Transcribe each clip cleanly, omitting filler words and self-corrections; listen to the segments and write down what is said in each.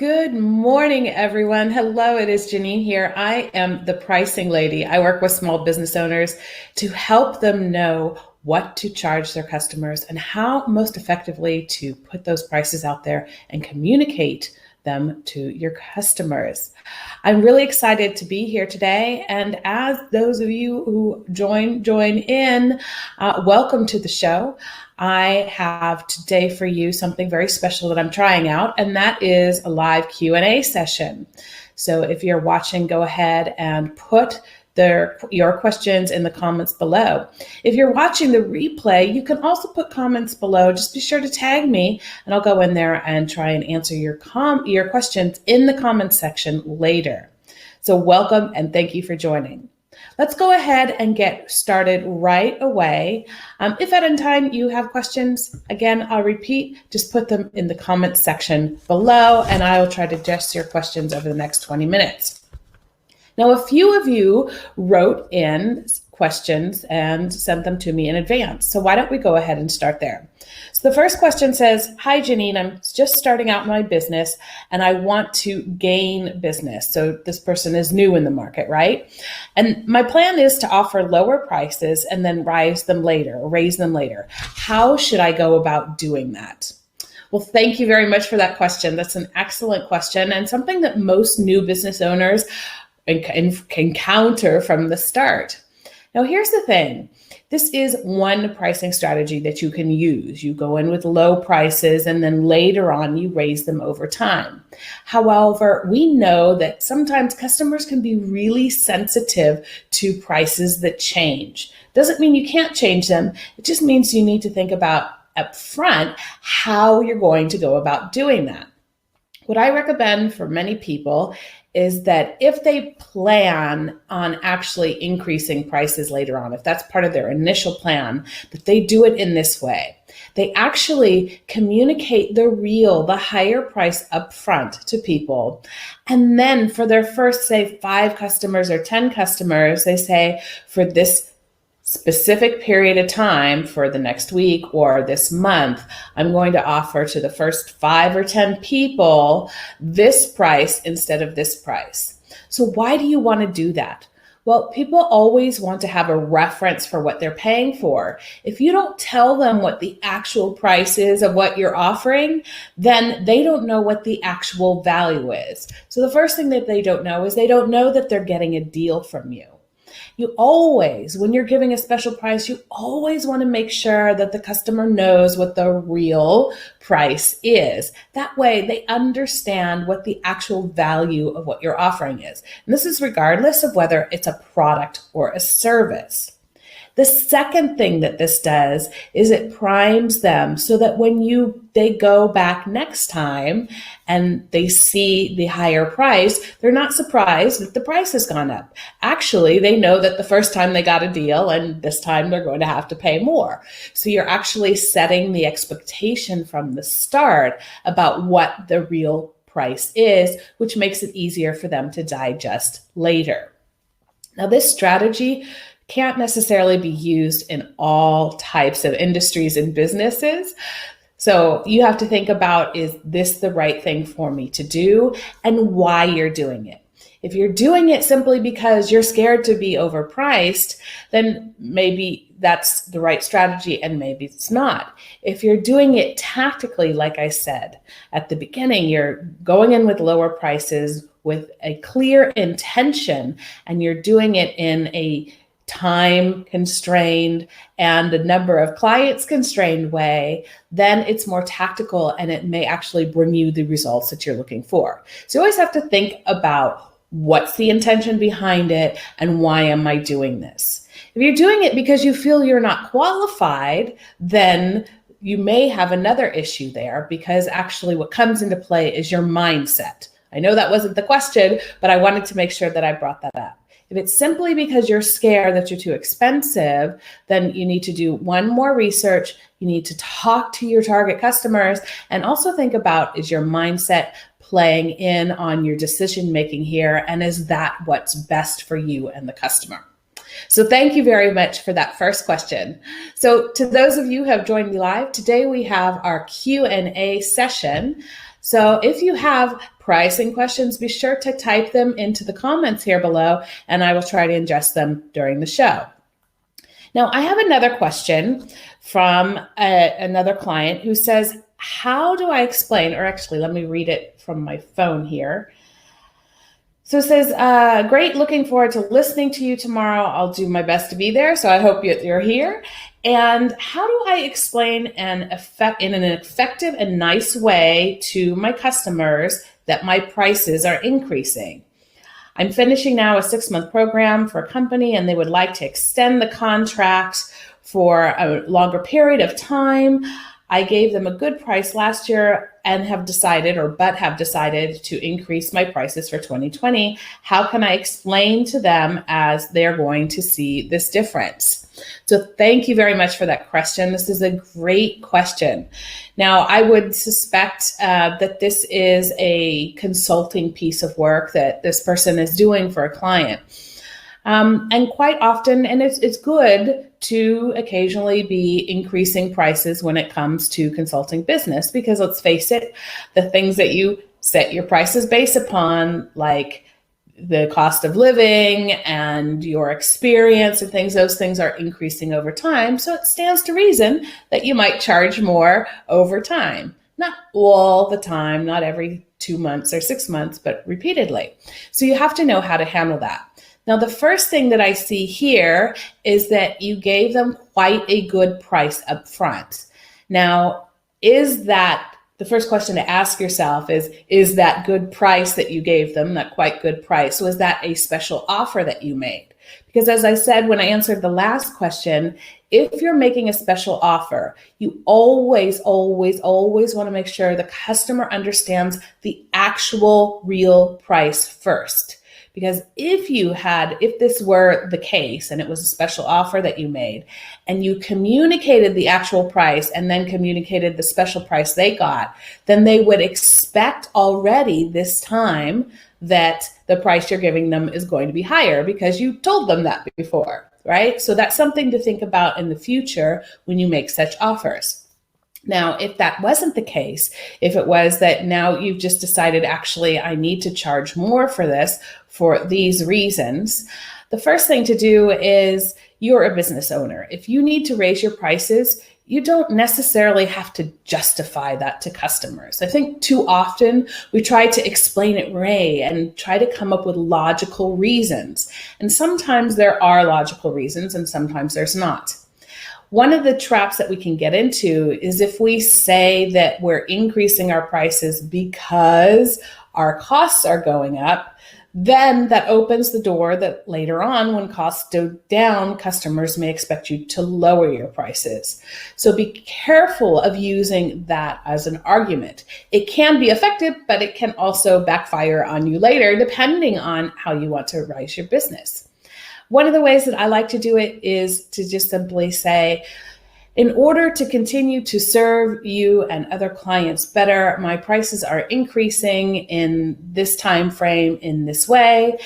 Good morning, everyone. Hello, it is Janine here. I am the pricing lady. I work with small business owners to help them know what to charge their customers and how most effectively to put those prices out there and communicate them to your customers. I'm really excited to be here today. And as those of you who join in, welcome to the show. I have today for you something very special that I'm trying out, and that is a live Q&A session. So if you're watching, go ahead and put your questions in the comments below. If you're watching the replay, you can also put comments below. Just be sure to tag me, and I'll go in there and try and answer your questions in the comments section later. So welcome and thank you for joining. Let's go ahead and get started right away. If at any time you have questions, again, I'll repeat, just put them in the comments section below, and I will try to address your questions over the next 20 minutes. Now, a few of you wrote in questions and sent them to me in advance. So why don't we go ahead and start there? So the first question says, "Hi, Janine, I'm just starting out my business and I want to gain business." So this person is new in the market, right? "And my plan is to offer lower prices and then raise them later. How should I go about doing that?" Well, thank you very much for that question. That's an excellent question and something that most new business owners encounter from the start. Now, here's the thing. This is one pricing strategy that you can use. You go in with low prices and then later on you raise them over time. However, we know that sometimes customers can be really sensitive to prices that change. Doesn't mean you can't change them. It just means you need to think about up front how you're going to go about doing that. What I recommend for many people is that if they plan on actually increasing prices later on, if that's part of their initial plan, that they do it in this way. They actually communicate the higher price up front to people. And then for their first, say, 5 customers or 10 customers, they say, for this specific period of time, for the next week or this month, I'm going to offer to the first 5 or 10 people this price instead of this price. So why do you want to do that? Well, people always want to have a reference for what they're paying for. If you don't tell them what the actual price is of what you're offering, then they don't know what the actual value is. So the first thing that they don't know is they don't know that they're getting a deal from you. You always, when you're giving a special price, you always want to make sure that the customer knows what the real price is. That way they understand what the actual value of what you're offering is. And this is regardless of whether it's a product or a service. The second thing that this does is it primes them so that when they go back next time and they see the higher price, they're not surprised that the price has gone up. Actually, they know that the first time they got a deal and this time they're going to have to pay more. So you're actually setting the expectation from the start about what the real price is, which makes it easier for them to digest later. Now, this strategy can't necessarily be used in all types of industries and businesses. So you have to think about, is this the right thing for me to do and why you're doing it? If you're doing it simply because you're scared to be overpriced, then maybe that's the right strategy and maybe it's not. If you're doing it tactically, like I said at the beginning, you're going in with lower prices with a clear intention and you're doing it in a time constrained and the number of clients constrained way, then it's more tactical and it may actually bring you the results that you're looking for. So you always have to think about what's the intention behind it and why am I doing this? If you're doing it because you feel you're not qualified, then you may have another issue there, because actually what comes into play is your mindset. I know that wasn't the question, but I wanted to make sure that I brought that up. If it's simply because you're scared that you're too expensive, then you need to do one more research. You need to talk to your target customers and also think about, is your mindset playing in on your decision making here? And is that what's best for you and the customer? So thank you very much for that first question. So to those of you who have joined me live, today we have our Q&A session. So if you have pricing questions, be sure to type them into the comments here below, and I will try to address them during the show. Now, I have another question from another client who says, how do I explain, or actually, let me read it from my phone here. So it says, great, looking forward to listening to you tomorrow. I'll do my best to be there, so I hope you're here. And how do I explain in an effective and nice way to my customers that my prices are increasing? I'm finishing now a 6-month program for a company, and they would like to extend the contract for a longer period of time. I gave them a good price last year and have decided to increase my prices for 2020. How can I explain to them as they're going to see this difference? So thank you very much for that question. This is a great question. Now, I would suspect that this is a consulting piece of work that this person is doing for a client. And quite often, and it's good to occasionally be increasing prices when it comes to consulting business, because let's face it, the things that you set your prices based upon, like the cost of living and your experience and things, those things are increasing over time. So it stands to reason that you might charge more over time. Not all the time, not every 2 months or 6 months, but repeatedly. So you have to know how to handle that. Now, the first thing that I see here is that you gave them quite a good price up front. Now, the first question to ask yourself is that good price that you gave them, that quite good price, was that a special offer that you made? Because as I said when I answered the last question, if you're making a special offer, you always want to make sure the customer understands the actual real price first. Because if this were the case and it was a special offer that you made and you communicated the actual price and then communicated the special price they got, then they would expect already this time that the price you're giving them is going to be higher because you told them that before, right? So that's something to think about in the future when you make such offers. Now, if that wasn't the case, if it was that now you've just decided, actually, I need to charge more for this for these reasons, the first thing to do is, you're a business owner. If you need to raise your prices, you don't necessarily have to justify that to customers. I think too often we try to explain it away and try to come up with logical reasons. And sometimes there are logical reasons and sometimes there's not. One of the traps that we can get into is if we say that we're increasing our prices because our costs are going up, then that opens the door that later on, when costs go down, customers may expect you to lower your prices. So be careful of using that as an argument. It can be effective, but it can also backfire on you later, depending on how you want to rise your business. One of the ways that I like to do it is to just simply say, in order to continue to serve you and other clients better, my prices are increasing in this time frame in this way.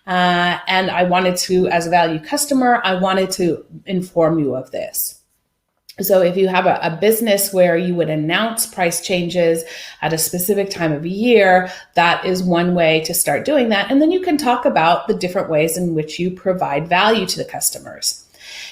And I wanted to, as a value customer, I wanted to inform you of this. So if you have a business where you would announce price changes at a specific time of year, that is one way to start doing that. And then you can talk about the different ways in which you provide value to the customers.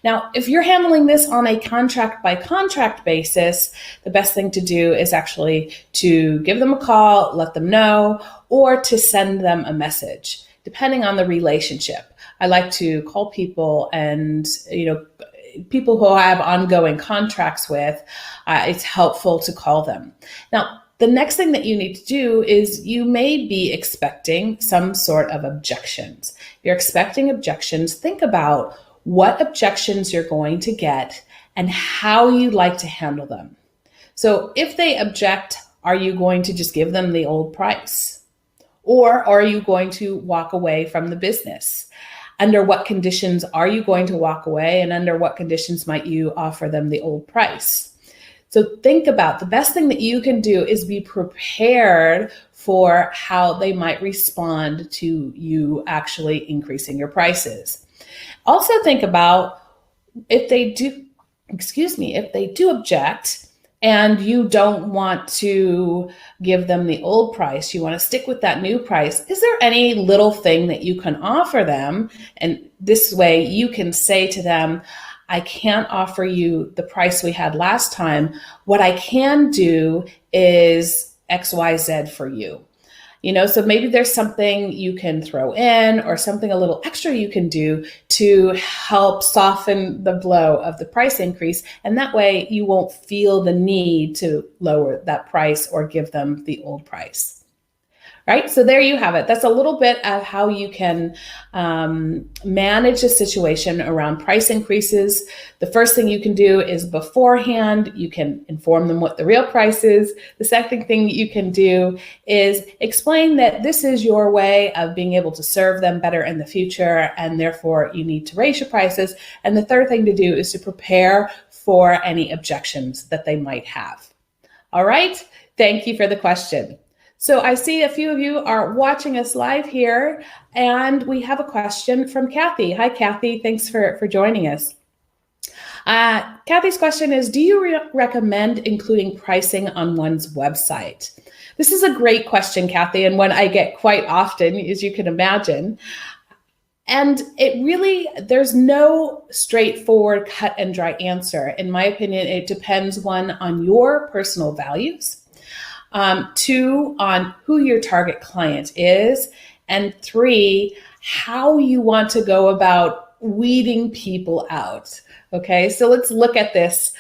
Now, if you're handling this on a contract by contract basis, the best thing to do is actually to give them a call, let them know, or to send them a message, depending on the relationship. I like to call people and, people who I have ongoing contracts with, it's helpful to call them. Now, the next thing that you need to do is you may be expecting some sort of objections. If you're expecting objections, think about what objections you're going to get and how you'd like to handle them. So if they object, are you going to just give them the old price? Or are you going to walk away from the business? Under what conditions are you going to walk away, and under what conditions might you offer them the old price? So think about, the best thing that you can do is be prepared for how they might respond to you actually increasing your prices. Also think about if they do object, and you don't want to give them the old price, you want to stick with that new price, is there any little thing that you can offer them? And this way you can say to them, I can't offer you the price we had last time. What I can do is XYZ for you. So maybe there's something you can throw in or something a little extra you can do to help soften the blow of the price increase. And that way you won't feel the need to lower that price or give them the old price. Right? So there you have it. That's a little bit of how you can manage a situation around price increases. The first thing you can do is beforehand, you can inform them what the real price is. The second thing you can do is explain that this is your way of being able to serve them better in the future, and therefore you need to raise your prices. And the third thing to do is to prepare for any objections that they might have. All right. Thank you for the question. So I see a few of you are watching us live here, and we have a question from Kathy. Hi, Kathy. Thanks for joining us. Kathy's question is, do you recommend including pricing on one's website? This is a great question, Kathy, and one I get quite often, as you can imagine. And there's no straightforward cut and dry answer. In my opinion, it depends, one, on your personal values. 2, on who your target client is, and 3, how you want to go about weeding people out. Okay, so let's look at this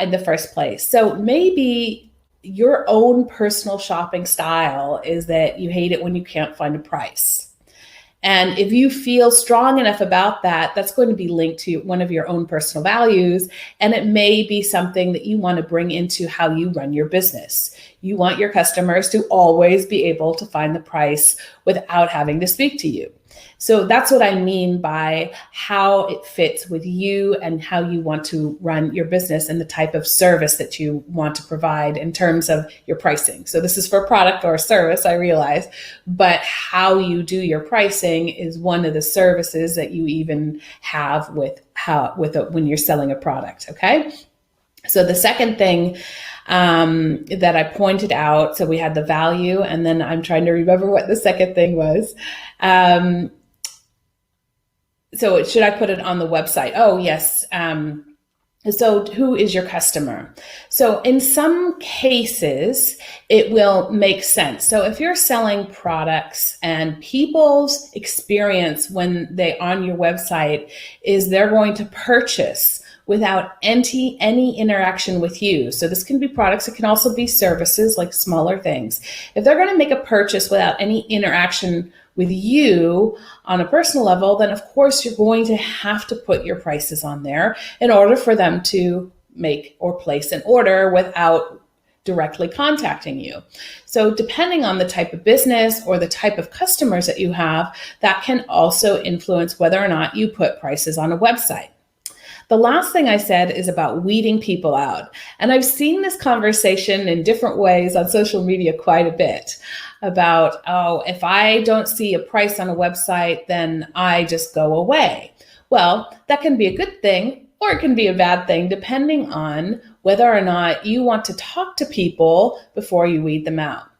in the first place. So maybe your own personal shopping style is that you hate it when you can't find a price. And if you feel strong enough about that, that's going to be linked to one of your own personal values. And it may be something that you want to bring into how you run your business. You want your customers to always be able to find the price without having to speak to you. So that's what I mean by how it fits with you and how you want to run your business and the type of service that you want to provide in terms of your pricing. So this is for product or service, I realize, but how you do your pricing is one of the services that you even have when you're selling a product. Okay. So the second thing that I pointed out, so we had the value, and then I'm trying to remember what the second thing was. So should I put it on the website? Oh, yes. So who is your customer? So in some cases, it will make sense. So if you're selling products and people's experience when they're on your website is they're going to purchase without any interaction with you. So this can be products. It can also be services, like smaller things. If they're going to make a purchase without any interaction with you on a personal level, then of course you're going to have to put your prices on there in order for them to make or place an order without directly contacting you. So depending on the type of business or the type of customers that you have, that can also influence whether or not you put prices on a website. The last thing I said is about weeding people out. And I've seen this conversation in different ways on social media quite a bit about, if I don't see a price on a website, then I just go away. Well, that can be a good thing, or it can be a bad thing, depending on whether or not you want to talk to people before you weed them out.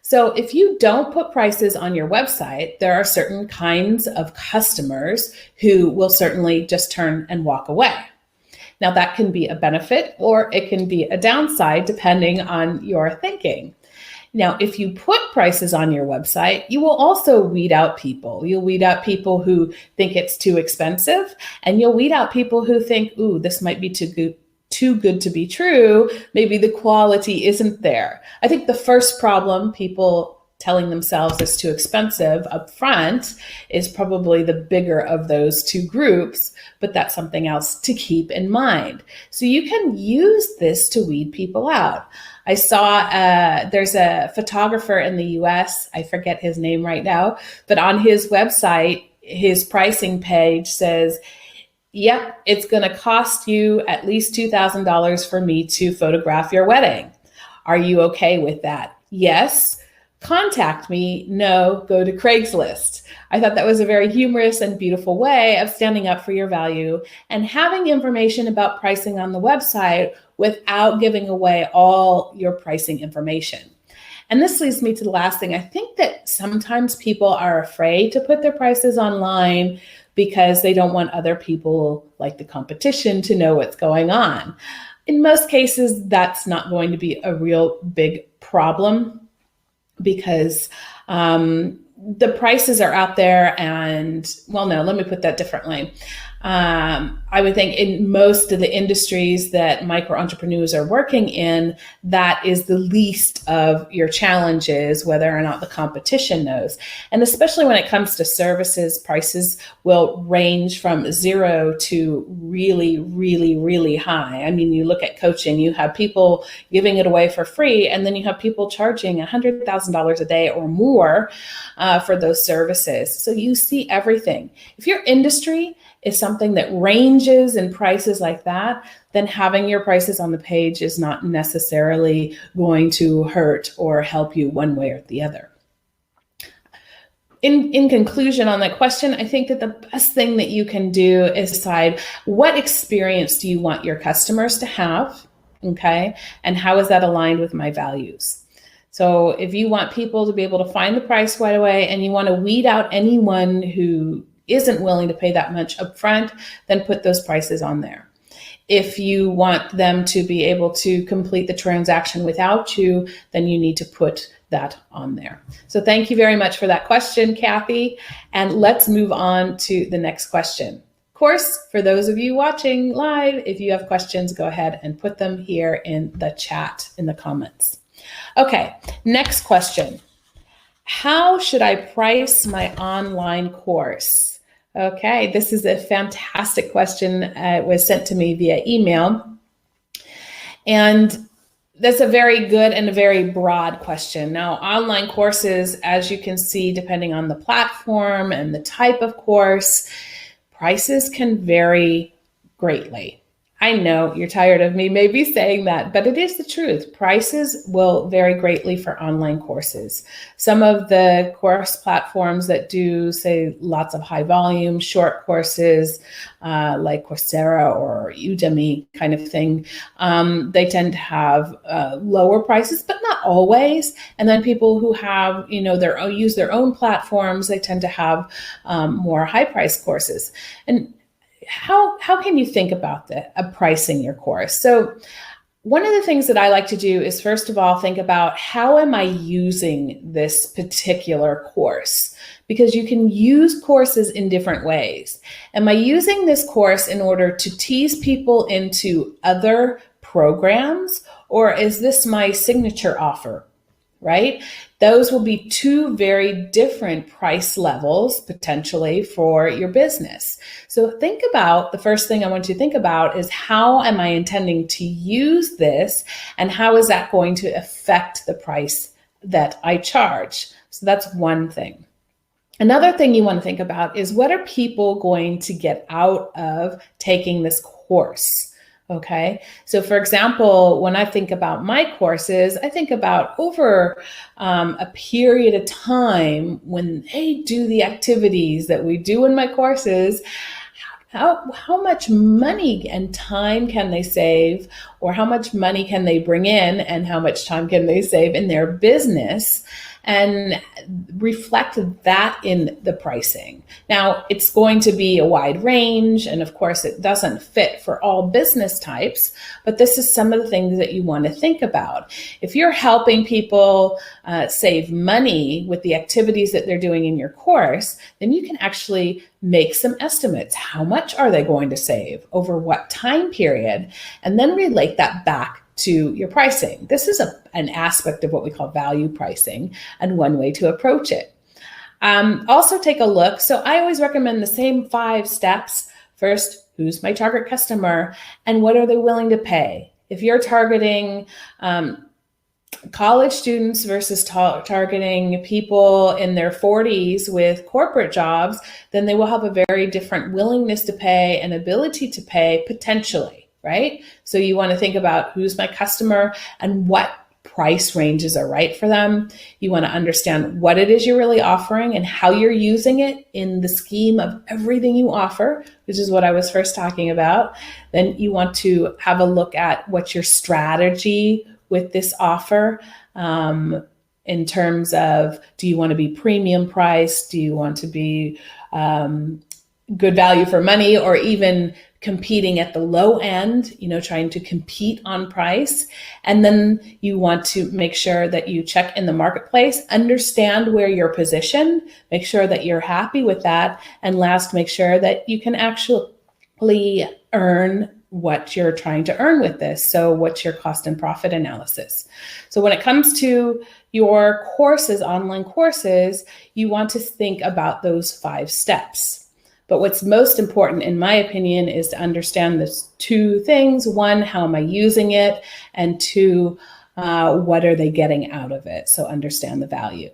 So if you don't put prices on your website, there are certain kinds of customers who will certainly just turn and walk away. Now that can be a benefit or it can be a downside depending on your thinking. Now, if you put prices on your website, you will also weed out people. You'll weed out people who think it's too expensive, and you'll weed out people who think, ooh, this might be too good to be true. Maybe the quality isn't there. I think the first problem people telling themselves is too expensive up front is probably the bigger of those two groups, but that's something else to keep in mind. So you can use this to weed people out. I saw there's a photographer in the US, I forget his name right now, but on his website, his pricing page says, yep, it's going to cost you at least $2,000 for me to photograph your wedding. Are you okay with that? Yes, contact me, no, go to Craigslist. I thought that was a very humorous and beautiful way of standing up for your value and having information about pricing on the website without giving away all your pricing information. And this leads me to the last thing. I think that sometimes people are afraid to put their prices online because they don't want other people, like the competition, to know what's going on. In most cases, that's not going to be a real big problem, because the prices are out there and, well, no, let me put that differently. I would think in most of the industries that micro entrepreneurs are working in, that is the least of your challenges, whether or not the competition knows. And especially when it comes to services, prices will range from 0 to really, really, really high. I mean, you look at coaching, you have people giving it away for free, and then you have people charging $100,000 a day or more for those services. So you see everything. If your industry is something that ranges in prices like that, then having your prices on the page is not necessarily going to hurt or help you one way or the other. In conclusion on that question, I think that the best thing that you can do is decide, what experience do you want your customers to have, okay? And how is that aligned with my values? So if you want people to be able to find the price right away and you want to weed out anyone who isn't willing to pay that much upfront, then put those prices on there. If you want them to be able to complete the transaction without you, then you need to put that on there. So thank you very much for that question, Kathy. And let's move on to the next question. Of course, for those of you watching live, if you have questions, go ahead and put them here in the chat, in the comments. Okay, next question. How should I price my online course? Okay, this is a fantastic question. It was sent to me via email. And that's a very good and a very broad question. Now, online courses, as you can see, depending on the platform and the type of course, prices can vary greatly. I know you're tired of me maybe saying that, but it is the truth. Prices will vary greatly for online courses. Some of the course platforms that do, say, lots of high volume, short courses, like Coursera or Udemy kind of thing, they tend to have lower prices, but not always. And then people who have, use their own platforms, they tend to have more high price courses. And how can you think about pricing your course? So one of the things that I like to do is, first of all, think about, how am I using this particular course? Because you can use courses in different ways. Am I using this course in order to tease people into other programs, or is this my signature offer? Right? Those will be two very different price levels potentially for your business. So think about, the first thing I want you to think about is, how am I intending to use this, and how is that going to affect the price that I charge? So that's one thing. Another thing you want to think about is, what are people going to get out of taking this course? Okay, so for example, when I think about my courses, I think about over a period of time when they do the activities that we do in my courses, how much money and time can they save, or how much money can they bring in, and how much time can they save in their business, and reflect that in the pricing. Now, it's going to be a wide range, and of course it doesn't fit for all business types, but this is some of the things that you want to think about. If you're helping people save money with the activities that they're doing in your course, then you can actually make some estimates. How much are they going to save over what time period? And then relate that back to your pricing. This is an aspect of what we call value pricing, and one way to approach it. Also take a look. So I always recommend the same 5 steps. First, who's my target customer, and what are they willing to pay? If you're targeting college students versus targeting people in their 40s with corporate jobs, then they will have a very different willingness to pay and ability to pay potentially. Right? So you want to think about, who's my customer and what price ranges are right for them. You want to understand what it is you're really offering and how you're using it in the scheme of everything you offer, which is what I was first talking about. Then you want to have a look at what's your strategy with this offer, in terms of, do you want to be premium price? Do you want to be good value for money, or even competing at the low end, trying to compete on price? And then you want to make sure that you check in the marketplace, understand where you're positioned, make sure that you're happy with that. And last, make sure that you can actually earn what you're trying to earn with this. So what's your cost and profit analysis? So when it comes to your courses, online courses, you want to think about those 5 steps. But what's most important, in my opinion, is to understand those 2 things. 1, how am I using it? And 2, what are they getting out of it? So understand the value.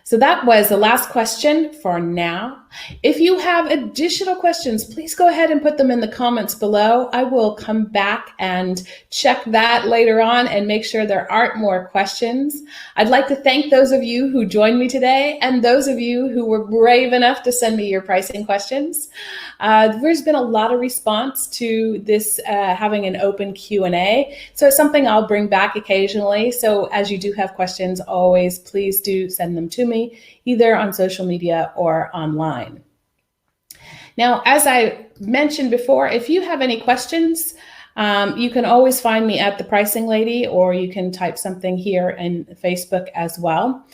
So that was the last question for now. If you have additional questions, please go ahead and put them in the comments below. I will come back and check that later on and make sure there aren't more questions. I'd like to thank those of you who joined me today and those of you who were brave enough to send me your pricing questions. There's been a lot of response to this having an open Q&A. So it's something I'll bring back occasionally. So as you do have questions, always please do send them to me, either on social media or online. Now, as I mentioned before, if you have any questions, you can always find me at The Pricing Lady, or you can type something here in Facebook as well.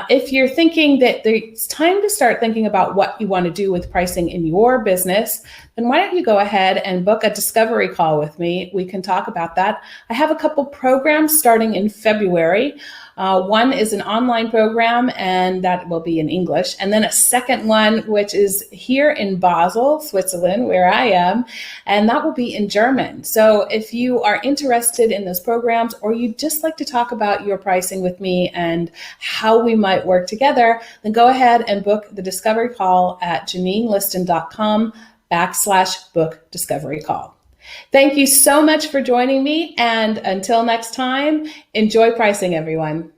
If you're thinking that it's time to start thinking about what you want to do with pricing in your business, then why don't you go ahead and book a discovery call with me? We can talk about that. I have a couple programs starting in February. One is an online program, and that will be in English. And then a second one, which is here in Basel, Switzerland, where I am, and that will be in German. So if you are interested in those programs, or you just like to talk about your pricing with me and how we might work together, then go ahead and book the discovery call at JanineListon.com/book discovery call. Thank you so much for joining me, and until next time, enjoy pricing, everyone.